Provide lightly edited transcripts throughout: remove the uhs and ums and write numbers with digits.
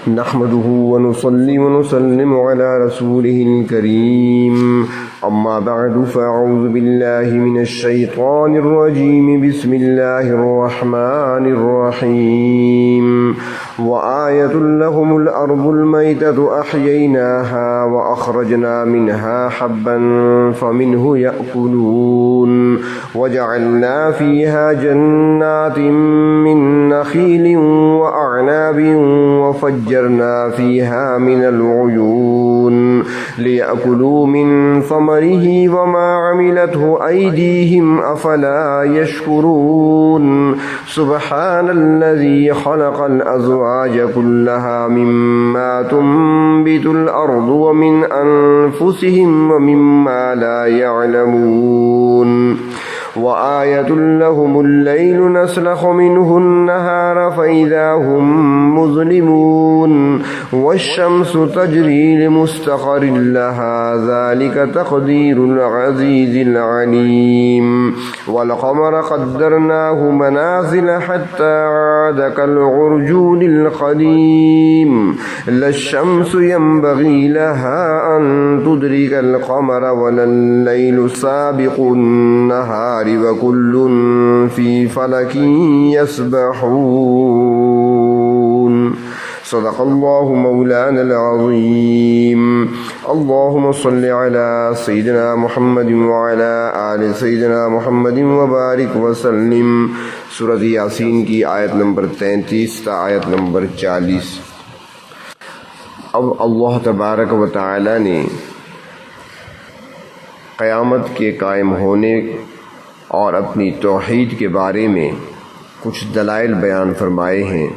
نحمده ونصلي ونسلم على رسوله الكريم أما بعد فأعوذ بالله من الشيطان الرجيم بسم الله الرحمن الرحيم وآية لهم الأرض الميتة أحييناها وأخرجنا منها حبا فمنه يأكلون وجعلنا فيها جنات من نخيل وأعناب وفجرنا فيها من العيون ليأكلوا من ثمره وما عملته أيديهم أفلا يشكرون سبحان الذي خلق الأزواج كلها مما تنبت الأرض ومن أنفسهم ومما لا يعلمون وآية لهم الليل نسلخ منه النهار فإذا هم مظلمون والشمس تجري لمستقر لها ذلك تقدير العزيز العليم والقمر قدرناه منازل حتى عاد كالعرجون القديم لا الشمس ينبغي لها أن تدرك القمر ولا الليل سابق النهار وكل في فلك يسبحون صدق الله مولانا العظيم اللهم صل على سيدنا محمد وعلى آل سيدنا محمد وبارك وسلم سورۃ یاسین کی آیت نمبر 33 تا آیت نمبر 40۔ اب اللہ تبارک و تعالی نے قیامت کے قائم ہونے اور اپنی توحید کے بارے میں کچھ دلائل بیان فرمائے ہیں۔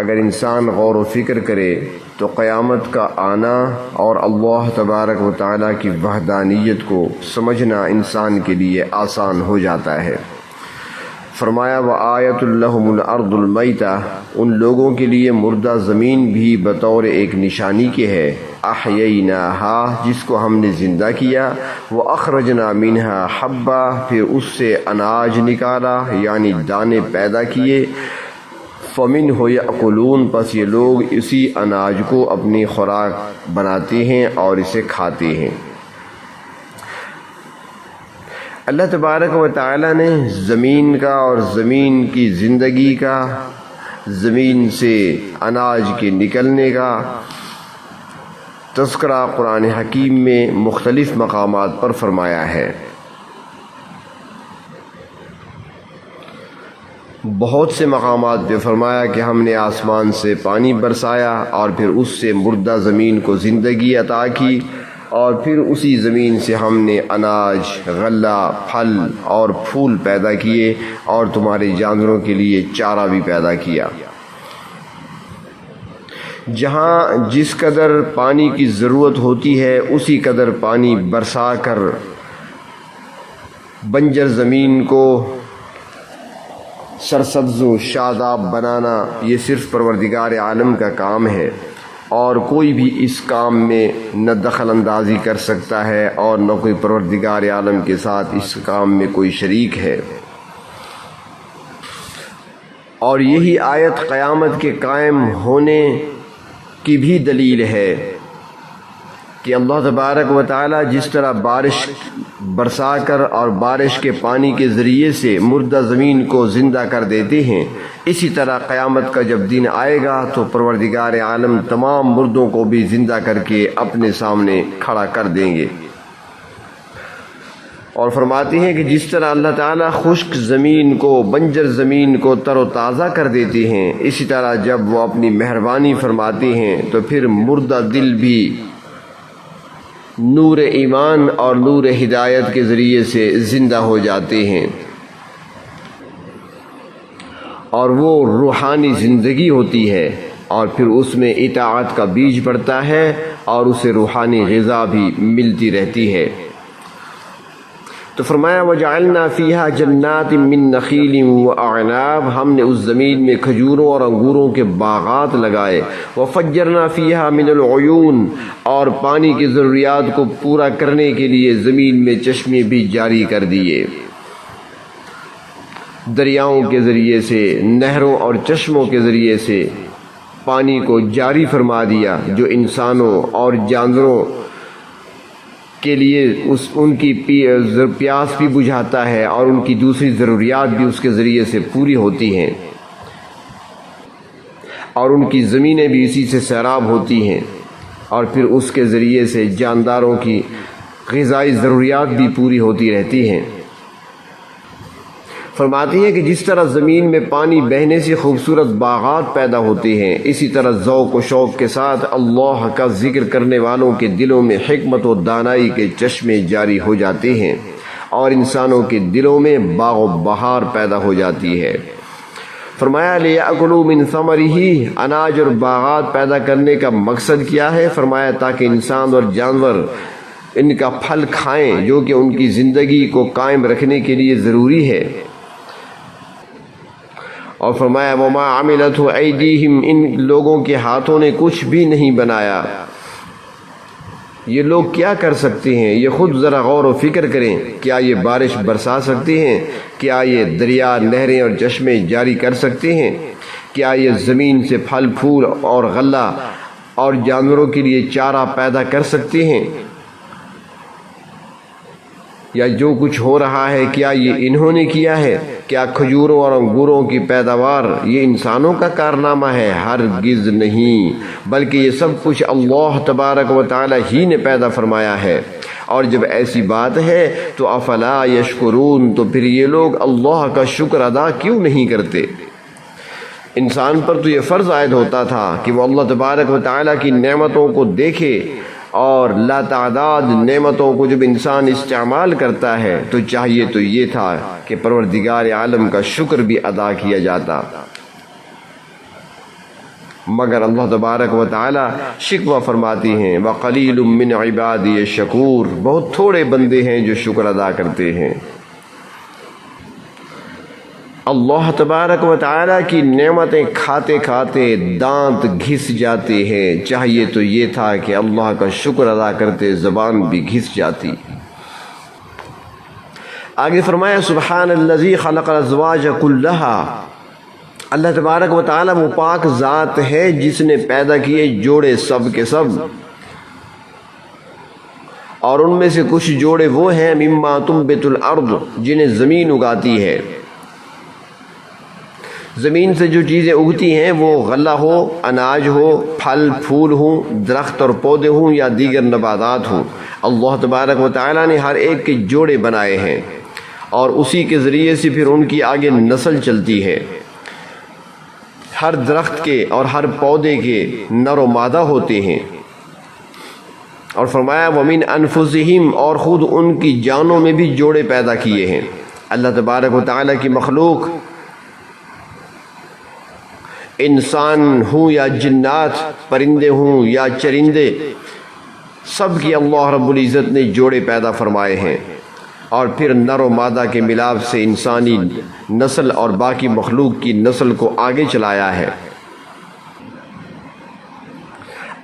اگر انسان غور و فکر کرے تو قیامت کا آنا اور اللہ تبارک و تعالیٰ کی وحدانیت کو سمجھنا انسان کے لیے آسان ہو جاتا ہے۔ فرمایا وآیۃ لہم الارض المیتہ، ان لوگوں کے لیے مردہ زمین بھی بطور ایک نشانی کے ہے، احییناہا جس کو ہم نے زندہ کیا، واخرجنا منہا حبا پھر اس سے اناج نکالا یعنی دانے پیدا کیے، فمنہ یأکلون پس یہ لوگ اسی اناج کو اپنی خوراک بناتے ہیں اور اسے کھاتے ہیں۔ اللہ تبارک و تعالی نے زمین کا اور زمین کی زندگی کا، زمین سے اناج کے نکلنے کا تذکرہ قرآن حکیم میں مختلف مقامات پر فرمایا ہے۔ بہت سے مقامات پہ فرمایا کہ ہم نے آسمان سے پانی برسایا اور پھر اس سے مردہ زمین کو زندگی عطا کی، اور پھر اسی زمین سے ہم نے اناج، غلہ، پھل اور پھول پیدا کیے اور تمہارے جانوروں کے لیے چارہ بھی پیدا کیا۔ جہاں جس قدر پانی کی ضرورت ہوتی ہے اسی قدر پانی برسا کر بنجر زمین کو سرسبز و شاداب بنانا یہ صرف پروردگار عالم کا کام ہے، اور کوئی بھی اس کام میں نہ دخل اندازی کر سکتا ہے اور نہ کوئی پروردگار عالم کے ساتھ اس کام میں کوئی شریک ہے۔ اور یہی آیت قیامت کے قائم ہونے کی بھی دلیل ہے کہ اللہ تبارک و تعالی جس طرح بارش برسا کر اور بارش کے پانی کے ذریعے سے مردہ زمین کو زندہ کر دیتے ہیں، اسی طرح قیامت کا جب دن آئے گا تو پروردگار عالم تمام مردوں کو بھی زندہ کر کے اپنے سامنے کھڑا کر دیں گے۔ اور فرماتے ہیں کہ جس طرح اللہ تعالیٰ خشک زمین کو، بنجر زمین کو تر و تازہ کر دیتے ہیں، اسی طرح جب وہ اپنی مہربانی فرماتے ہیں تو پھر مردہ دل بھی نور ایمان اور نور ہدایت کے ذریعے سے زندہ ہو جاتے ہیں، اور وہ روحانی زندگی ہوتی ہے، اور پھر اس میں اطاعت کا بیج پڑتا ہے اور اسے روحانی غذا بھی ملتی رہتی ہے۔ تو فرمایا وَجَعَلْنَا فِيهَا جَنَّاتٍ مِّن نَخِيلٍ وَأَعْنَابٍ، ہم نے اس زمین میں کھجوروں اور انگوروں کے باغات لگائے، وَفَجَّرْنَا فِيهَا مِنَ الْعُيُونِ، اور پانی کی ضروریات کو پورا کرنے کے لیے زمین میں چشمے بھی جاری کر دیے، دریاؤں کے ذریعے سے، نہروں اور چشموں کے ذریعے سے پانی کو جاری فرما دیا، جو انسانوں اور جانوروں کے لیے ان کی پیاس بھی بجھاتا ہے اور ان کی دوسری ضروریات بھی اس کے ذریعے سے پوری ہوتی ہیں، اور ان کی زمینیں بھی اسی سے سیراب ہوتی ہیں، اور پھر اس کے ذریعے سے جانداروں کی غذائی ضروریات بھی پوری ہوتی رہتی ہیں۔ فرماتی ہے کہ جس طرح زمین میں پانی بہنے سے خوبصورت باغات پیدا ہوتے ہیں، اسی طرح ذوق و شوق کے ساتھ اللہ کا ذکر کرنے والوں کے دلوں میں حکمت و دانائی کے چشمے جاری ہو جاتے ہیں، اور انسانوں کے دلوں میں باغ و بہار پیدا ہو جاتی ہے۔ فرمایا لِيَأْكُلُوا مِنْ ثَمَرِهِ، اناج اور باغات پیدا کرنے کا مقصد کیا ہے؟ فرمایا تاکہ انسان اور جانور ان کا پھل کھائیں، جو کہ ان کی زندگی کو قائم رکھنے کے لیے ضروری ہے۔ اور فرمایا وَمَا عَمِلَتْهُ أَيْدِيهِمْ، ان لوگوں کے ہاتھوں نے کچھ بھی نہیں بنایا۔ یہ لوگ کیا کر سکتے ہیں؟ یہ خود ذرا غور و فکر کریں۔ کیا یہ بارش برسا سکتے ہیں؟ کیا یہ دریا، نہریں اور چشمے جاری کر سکتے ہیں؟ کیا یہ زمین سے پھل پھول اور غلہ اور جانوروں کے لیے چارہ پیدا کر سکتے ہیں؟ یا جو کچھ ہو رہا ہے کیا یہ انہوں نے کیا ہے؟ کیا کھجوروں اور انگوروں کی پیداوار یہ انسانوں کا کارنامہ ہے؟ ہرگز نہیں، بلکہ یہ سب کچھ اللہ تبارک و تعالی ہی نے پیدا فرمایا ہے۔ اور جب ایسی بات ہے تو افلا یشکرون، تو پھر یہ لوگ اللہ کا شکر ادا کیوں نہیں کرتے؟ انسان پر تو یہ فرض عائد ہوتا تھا کہ وہ اللہ تبارک و تعالی کی نعمتوں کو دیکھے، اور لا تعداد نعمتوں کو جب انسان استعمال کرتا ہے تو چاہیے تو یہ تھا کہ پروردگار عالم کا شکر بھی ادا کیا جاتا، مگر اللہ تبارک و تعالی شکوہ فرماتی ہیں وَقَلِيلٌ مِّنْ عِبَادِيَ الشَّكُورُ، بہت تھوڑے بندے ہیں جو شکر ادا کرتے ہیں۔ اللہ تبارک و تعالیٰ کی نعمتیں کھاتے کھاتے دانت گھس جاتے ہیں، چاہیے تو یہ تھا کہ اللہ کا شکر ادا کرتے زبان بھی گھس جاتی۔ آگے فرمایا سبحان الذی خلق الازواج کلھا، اللہ تبارک و تعالیٰ وہ پاک ذات ہے جس نے پیدا کیے جوڑے سب کے سب، اور ان میں سے کچھ جوڑے وہ ہیں مما تنبت الارض، جنہیں زمین اگاتی ہے۔ زمین سے جو چیزیں اگتی ہیں وہ غلہ ہو، اناج ہو، پھل پھول ہوں، درخت اور پودے ہوں یا دیگر نباتات ہوں، اللہ تبارک و تعالیٰ نے ہر ایک کے جوڑے بنائے ہیں، اور اسی کے ذریعے سے پھر ان کی آگے نسل چلتی ہے۔ ہر درخت کے اور ہر پودے کے نر و مادہ ہوتے ہیں۔ اور فرمایا وَمِنْ أَنفُسِهِمْ، اور خود ان کی جانوں میں بھی جوڑے پیدا کیے ہیں۔ اللہ تبارک و تعالیٰ کی مخلوق، انسان ہوں یا جنات، پرندے ہوں یا چرندے، سب کی اللہ رب العزت نے جوڑے پیدا فرمائے ہیں، اور پھر نر و مادہ کے ملاپ سے انسانی نسل اور باقی مخلوق کی نسل کو آگے چلایا ہے۔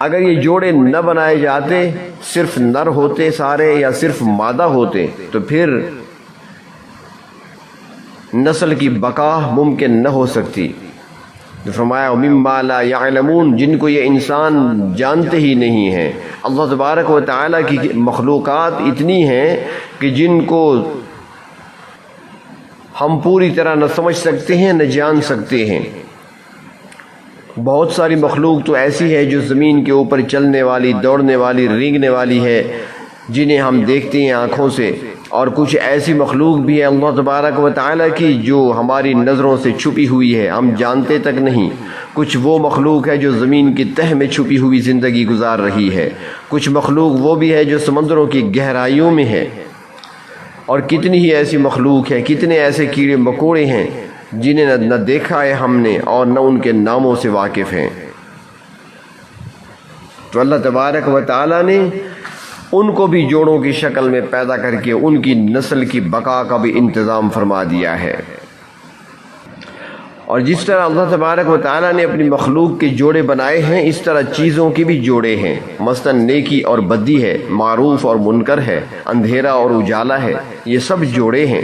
اگر یہ جوڑے نہ بنائے جاتے، صرف نر ہوتے سارے یا صرف مادہ ہوتے، تو پھر نسل کی بقا ممکن نہ ہو سکتی۔ فرمایا مما لا یعلمون، جن کو یہ انسان جانتے ہی نہیں ہیں۔ اللہ تبارک و تعالیٰ کی مخلوقات اتنی ہیں کہ جن کو ہم پوری طرح نہ سمجھ سکتے ہیں، نہ جان سکتے ہیں۔ بہت ساری مخلوق تو ایسی ہے جو زمین کے اوپر چلنے والی، دوڑنے والی، رینگنے والی ہے، جنہیں ہم دیکھتے ہیں آنکھوں سے، اور کچھ ایسی مخلوق بھی ہے اللہ تبارک و تعالیٰ کی جو ہماری نظروں سے چھپی ہوئی ہے، ہم جانتے تک نہیں۔ کچھ وہ مخلوق ہے جو زمین کی تہ میں چھپی ہوئی زندگی گزار رہی ہے، کچھ مخلوق وہ بھی ہے جو سمندروں کی گہرائیوں میں ہے، اور کتنی ہی ایسی مخلوق ہے، کتنے ایسے کیڑے مکوڑے ہیں جنہیں نہ دیکھا ہے ہم نے اور نہ ان کے ناموں سے واقف ہیں۔ تو اللہ تبارک و تعالیٰ نے ان کو بھی جوڑوں کی شکل میں پیدا کر کے ان کی نسل کی بقا کا بھی انتظام فرما دیا ہے۔ اور جس طرح اللہ تبارک و تعالیٰ نے اپنی مخلوق کے جوڑے بنائے ہیں، اس طرح چیزوں کے بھی جوڑے ہیں۔ مثلاً نیکی اور بدی ہے، معروف اور منکر ہے، اندھیرا اور اجالا ہے، یہ سب جوڑے ہیں۔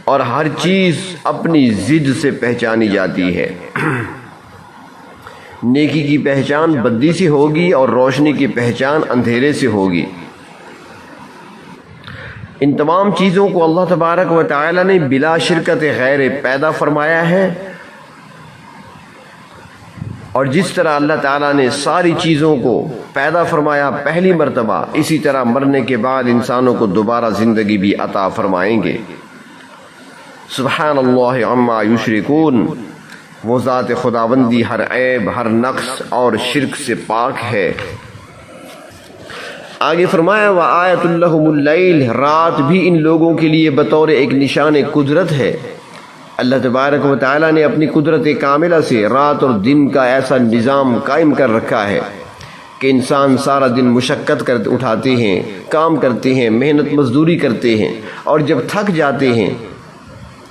اور ہر چیز اپنی ضد سے پہچانی جاتی ہے۔ نیکی کی پہچان بدی سے ہوگی اور روشنی کی پہچان اندھیرے سے ہوگی۔ ان تمام چیزوں کو اللہ تبارک و تعالی نے بلا شرکت غیر پیدا فرمایا ہے، اور جس طرح اللہ تعالیٰ نے ساری چیزوں کو پیدا فرمایا پہلی مرتبہ، اسی طرح مرنے کے بعد انسانوں کو دوبارہ زندگی بھی عطا فرمائیں گے۔ سبحان اللہ عما یشرکون، وہ ذات خداوندی ہر عیب، ہر نقص اور شرک سے پاک ہے۔ آگے فرمایا وَآیَةٌ لَهُمُ اللَّیْلُ، رات بھی ان لوگوں کے لیے بطور ایک نشان قدرت ہے۔ اللہ تبارک و تعالیٰ نے اپنی قدرت کاملہ سے رات اور دن کا ایسا نظام قائم کر رکھا ہے کہ انسان سارا دن مشقت کر اٹھاتے ہیں، کام کرتے ہیں، محنت مزدوری کرتے ہیں، اور جب تھک جاتے ہیں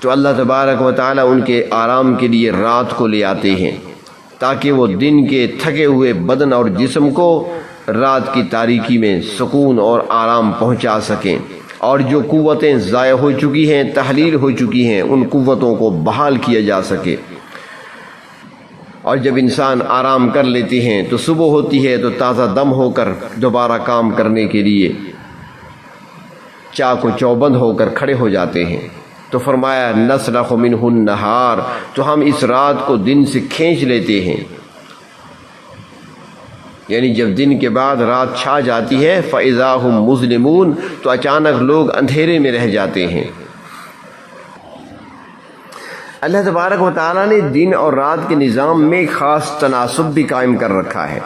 تو اللہ تبارک و تعالیٰ ان کے آرام کے لیے رات کو لے آتے ہیں، تاکہ وہ دن کے تھکے ہوئے بدن اور جسم کو رات کی تاریکی میں سکون اور آرام پہنچا سکیں، اور جو قوتیں ضائع ہو چکی ہیں، تحلیل ہو چکی ہیں، ان قوتوں کو بحال کیا جا سکے۔ اور جب انسان آرام کر لیتے ہیں تو صبح ہوتی ہے تو تازہ دم ہو کر دوبارہ کام کرنے کے لیے چاق و چوبند ہو کر کھڑے ہو جاتے ہیں۔ تو فرمایا نسلخ منہ النہار، تو ہم اس رات کو دن سے کھینچ لیتے ہیں، یعنی جب دن کے بعد رات چھا جاتی ہے فَإِذَا هُمْ مُظْلِمُونَ، تو اچانک لوگ اندھیرے میں رہ جاتے ہیں۔ اللہ تبارک و تعالیٰ نے دن اور رات کے نظام میں خاص تناسب بھی قائم کر رکھا ہے۔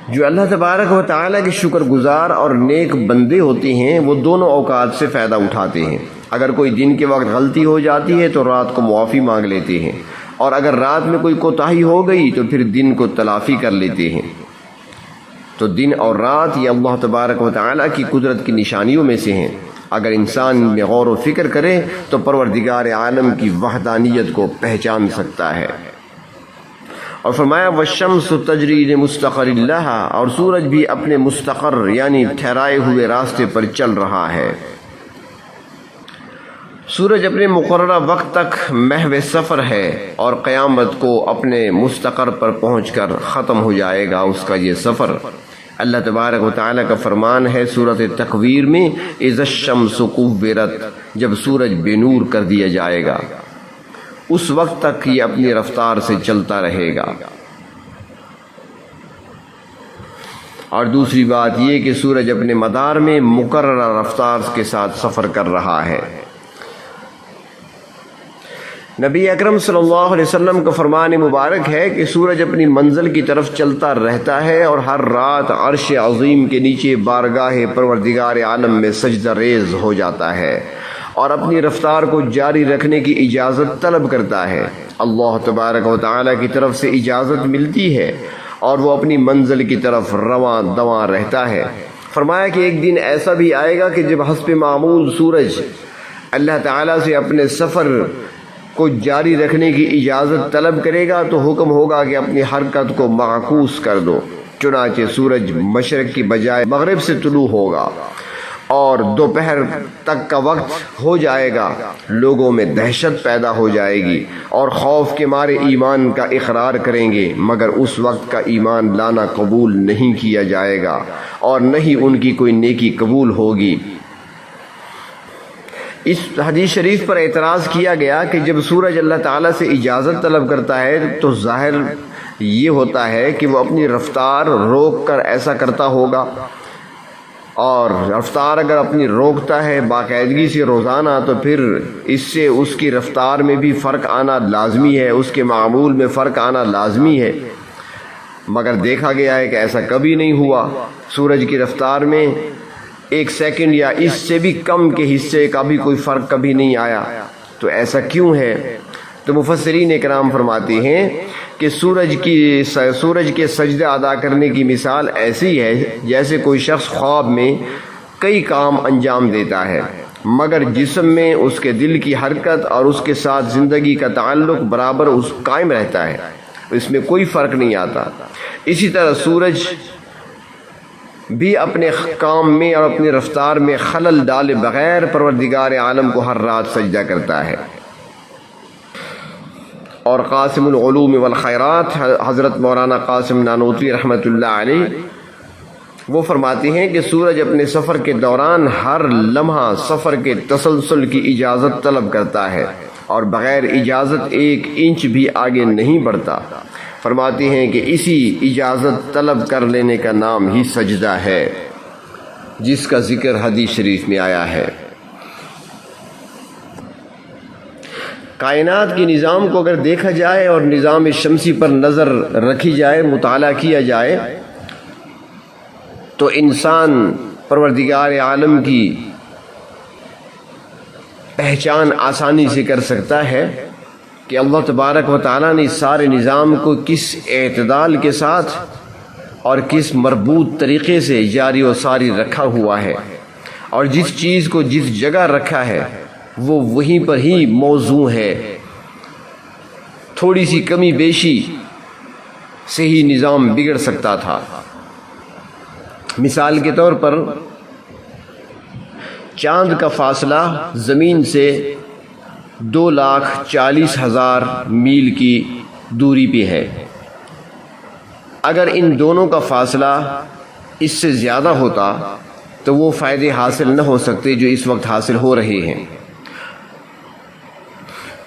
جو اللہ تبارک و تعالیٰ کے شکر گزار اور نیک بندے ہوتے ہیں وہ دونوں اوقات سے فائدہ اٹھاتے ہیں۔ اگر کوئی دن کے وقت غلطی ہو جاتی ہے تو رات کو معافی مانگ لیتے ہیں، اور اگر رات میں کوئی کوتاہی ہو گئی تو پھر دن کو تلافی کر لیتے ہیں۔ تو دن اور رات یہ اللہ تبارک و تعالیٰ کی قدرت کی نشانیوں میں سے ہیں۔ اگر انسان میں غور و فکر کرے تو پروردگار عالم کی وحدانیت کو پہچان سکتا ہے۔ اور فرمایا وَالشَّمْسُ تَجْرِی لِمُسْتَقَرٍ لَہَا، اور سورج بھی اپنے مستقر یعنی ٹھہرائے ہوئے راستے پر چل رہا ہے۔ سورج اپنے مقررہ وقت تک محو سفر ہے، اور قیامت کو اپنے مستقر پر پہنچ کر ختم ہو جائے گا اس کا یہ سفر۔ اللہ تبارک و تعالیٰ کا فرمان ہے سورۃ تکویر میں اذا الشمس کورت، جب سورج بے نور کر دیا جائے گا اس وقت تک یہ اپنی رفتار سے چلتا رہے گا۔ اور دوسری بات یہ کہ سورج اپنے مدار میں مقررہ رفتار کے ساتھ سفر کر رہا ہے۔ نبی اکرم صلی اللہ علیہ وسلم کا فرمان مبارک ہے کہ سورج اپنی منزل کی طرف چلتا رہتا ہے، اور ہر رات عرش عظیم کے نیچے بارگاہ پروردگار عالم میں سجدہ ریز ہو جاتا ہے اور اپنی رفتار کو جاری رکھنے کی اجازت طلب کرتا ہے۔ اللہ تبارک و تعالیٰ کی طرف سے اجازت ملتی ہے اور وہ اپنی منزل کی طرف رواں دواں رہتا ہے۔ فرمایا کہ ایک دن ایسا بھی آئے گا کہ جب حسب معمول سورج اللہ تعالیٰ سے اپنے سفر کو جاری رکھنے کی اجازت طلب کرے گا تو حکم ہوگا کہ اپنی حرکت کو معکوس کر دو، چنانچہ سورج مشرق کی بجائے مغرب سے طلوع ہوگا اور دوپہر تک کا وقت ہو جائے گا۔ لوگوں میں دہشت پیدا ہو جائے گی اور خوف کے مارے ایمان کا اقرار کریں گے، مگر اس وقت کا ایمان لانا قبول نہیں کیا جائے گا اور نہ ہی ان کی کوئی نیکی قبول ہوگی۔ اس حدیث شریف پر اعتراض کیا گیا کہ جب سورج اللہ تعالیٰ سے اجازت طلب کرتا ہے تو ظاہر یہ ہوتا ہے کہ وہ اپنی رفتار روک کر ایسا کرتا ہوگا، اور رفتار اگر اپنی روکتا ہے باقاعدگی سے روزانہ تو پھر اس سے اس کی رفتار میں بھی فرق آنا لازمی ہے، اس کے معمول میں فرق آنا لازمی ہے۔ مگر دیکھا گیا ہے کہ ایسا کبھی نہیں ہوا، سورج کی رفتار میں 1 سیکنڈ یا اس سے بھی کم کے حصے کا بھی کوئی فرق کبھی نہیں آیا۔ تو ایسا کیوں ہے؟ تو مفسرین اکرام فرماتے ہیں کہ سورج کے سجدہ ادا کرنے کی مثال ایسی ہے جیسے کوئی شخص خواب میں کئی کام انجام دیتا ہے، مگر جسم میں اس کے دل کی حرکت اور اس کے ساتھ زندگی کا تعلق برابر اس قائم رہتا ہے، اس میں کوئی فرق نہیں آتا۔ اسی طرح سورج بھی اپنے کام میں اور اپنی رفتار میں خلل ڈالے بغیر پروردگار عالم کو ہر رات سجدہ کرتا ہے۔ اور قاسم العلوم والخیرات حضرت مولانا قاسم نانوتوی رحمۃ اللہ علیہ وہ فرماتے ہیں کہ سورج اپنے سفر کے دوران ہر لمحہ سفر کے تسلسل کی اجازت طلب کرتا ہے اور بغیر اجازت 1 انچ بھی آگے نہیں بڑھتا۔ فرماتے ہیں کہ اسی اجازت طلب کر لینے کا نام ہی سجدہ ہے، جس کا ذکر حدیث شریف میں آیا ہے۔ کائنات کے نظام کو اگر دیکھا جائے اور نظام شمسی پر نظر رکھی جائے، مطالعہ کیا جائے، تو انسان پروردگار عالم کی پہچان آسانی سے کر سکتا ہے کہ اللہ تبارک و تعالیٰ نے سارے نظام کو کس اعتدال کے ساتھ اور کس مربوط طریقے سے جاری و ساری رکھا ہوا ہے، اور جس چیز کو جس جگہ رکھا ہے وہ وہیں پر ہی موضوع ہے۔ تھوڑی سی کمی بیشی سے ہی نظام بگڑ سکتا تھا۔ مثال کے طور پر چاند کا فاصلہ زمین سے 2,40,000 میل کی دوری پہ ہے۔ اگر ان دونوں کا فاصلہ اس سے زیادہ ہوتا تو وہ فائدے حاصل نہ ہو سکتے جو اس وقت حاصل ہو رہے ہیں،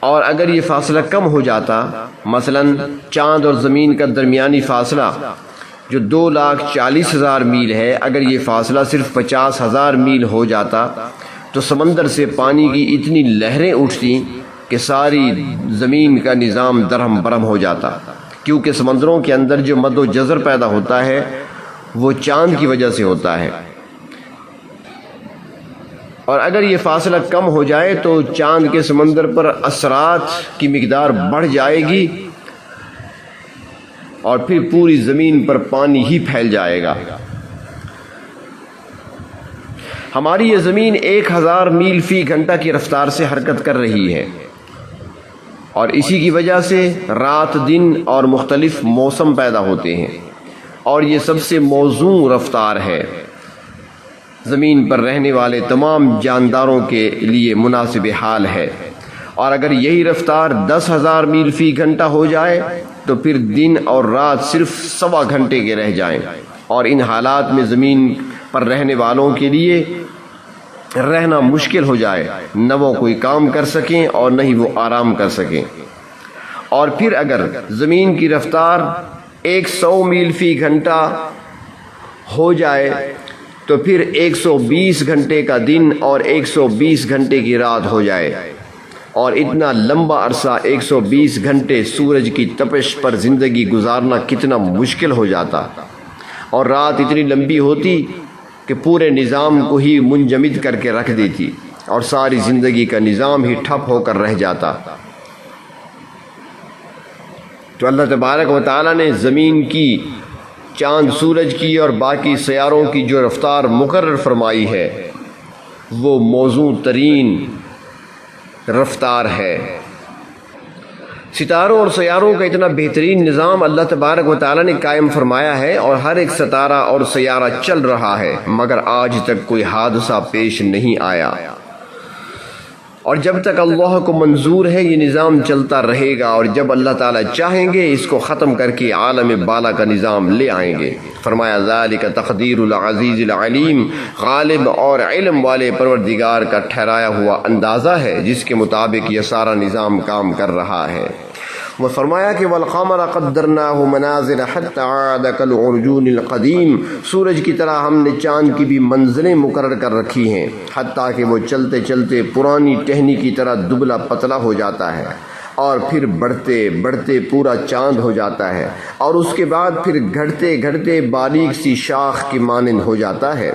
اور اگر یہ فاصلہ کم ہو جاتا، مثلا چاند اور زمین کا درمیانی فاصلہ جو 2,40,000 میل ہے، اگر یہ فاصلہ صرف 50,000 میل ہو جاتا تو سمندر سے پانی کی اتنی لہریں اٹھتی کہ ساری زمین کا نظام درہم برہم ہو جاتا، کیونکہ سمندروں کے اندر جو مد و جزر پیدا ہوتا ہے وہ چاند کی وجہ سے ہوتا ہے۔ اور اگر یہ فاصلہ کم ہو جائے تو چاند کے سمندر پر اثرات کی مقدار بڑھ جائے گی اور پھر پوری زمین پر پانی ہی پھیل جائے گا۔ ہماری یہ زمین 1,000 میل فی گھنٹہ کی رفتار سے حرکت کر رہی ہے، اور اسی کی وجہ سے رات دن اور مختلف موسم پیدا ہوتے ہیں، اور یہ سب سے موزوں رفتار ہے، زمین پر رہنے والے تمام جانداروں کے لیے مناسب حال ہے۔ اور اگر یہی رفتار 10,000 میل فی گھنٹہ ہو جائے تو پھر دن اور رات صرف 1.25 گھنٹے کے رہ جائیں، اور ان حالات میں زمین پر رہنے والوں کے لیے رہنا مشکل ہو جائے، نہ وہ کوئی کام کر سکیں اور نہ ہی وہ آرام کر سکیں۔ اور پھر اگر زمین کی رفتار 100 میل فی گھنٹہ ہو جائے تو پھر 120 گھنٹے کا دن اور 120 گھنٹے کی رات ہو جائے، اور اتنا لمبا عرصہ 120 گھنٹے سورج کی تپش پر زندگی گزارنا کتنا مشکل ہو جاتا، اور رات اتنی لمبی ہوتی کہ پورے نظام کو ہی منجمد کر کے رکھ دیتی، اور ساری زندگی کا نظام ہی ٹھپ ہو کر رہ جاتا۔ تو اللہ تبارک و تعالیٰ نے زمین کی، چاند سورج کی اور باقی سیاروں کی جو رفتار مقرر فرمائی ہے وہ موزوں ترین رفتار ہے۔ ستاروں اور سیاروں کا اتنا بہترین نظام اللہ تبارک و تعالیٰ نے قائم فرمایا ہے، اور ہر ایک ستارہ اور سیارہ چل رہا ہے، مگر آج تک کوئی حادثہ پیش نہیں آیا، اور جب تک اللہ کو منظور ہے یہ نظام چلتا رہے گا، اور جب اللہ تعالیٰ چاہیں گے اس کو ختم کر کے عالم بالا کا نظام لے آئیں گے۔ فرمایا ذالک تقدیر العزیز العلیم، غالب اور علم والے پروردگار کا ٹھہرایا ہوا اندازہ ہے جس کے مطابق یہ سارا نظام کام کر رہا ہے۔ وہ فرمایا کہ والقمر قدرناہ منازل حتی عاد کالعرجون القدیم، سورج کی طرح ہم نے چاند کی بھی منزلیں مقرر کر رکھی ہیں، حتیٰ کہ وہ چلتے چلتے پرانی ٹہنی کی طرح دبلا پتلا ہو جاتا ہے، اور پھر بڑھتے بڑھتے پورا چاند ہو جاتا ہے، اور اس کے بعد پھر گھٹتے گھٹتے باریک سی شاخ کی مانند ہو جاتا ہے۔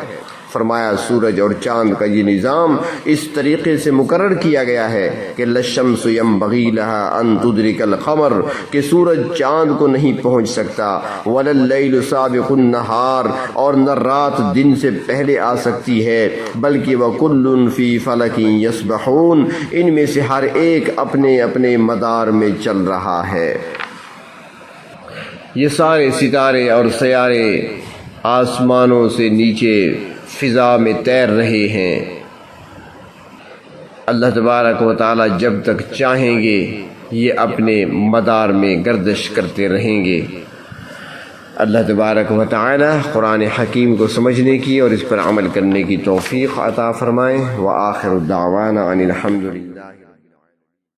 فرمایا سورج اور چاند کا یہ نظام اس طریقے سے مقرر کیا گیا ہے کہ للشمس ينبغي لها ان تدرك القمر، کہ سورج چاند کو نہیں پہنچ سکتا، ولا الليل سابق النهار، اور نہ رات دن سے پہلے آ سکتی ہے، بلکہ وكل في فلك يسبحون، ان میں سے ہر ایک اپنے اپنے مدار میں چل رہا ہے۔ یہ سارے ستارے اور سیارے آسمانوں سے نیچے فضا میں تیر رہے ہیں۔ اللہ تبارک و تعالی جب تک چاہیں گے یہ اپنے مدار میں گردش کرتے رہیں گے۔ اللہ تبارک و تعالی قرآن حکیم کو سمجھنے کی اور اس پر عمل کرنے کی توفیق عطا فرمائیں۔ وآخر دعوانا ان الحمد للہ۔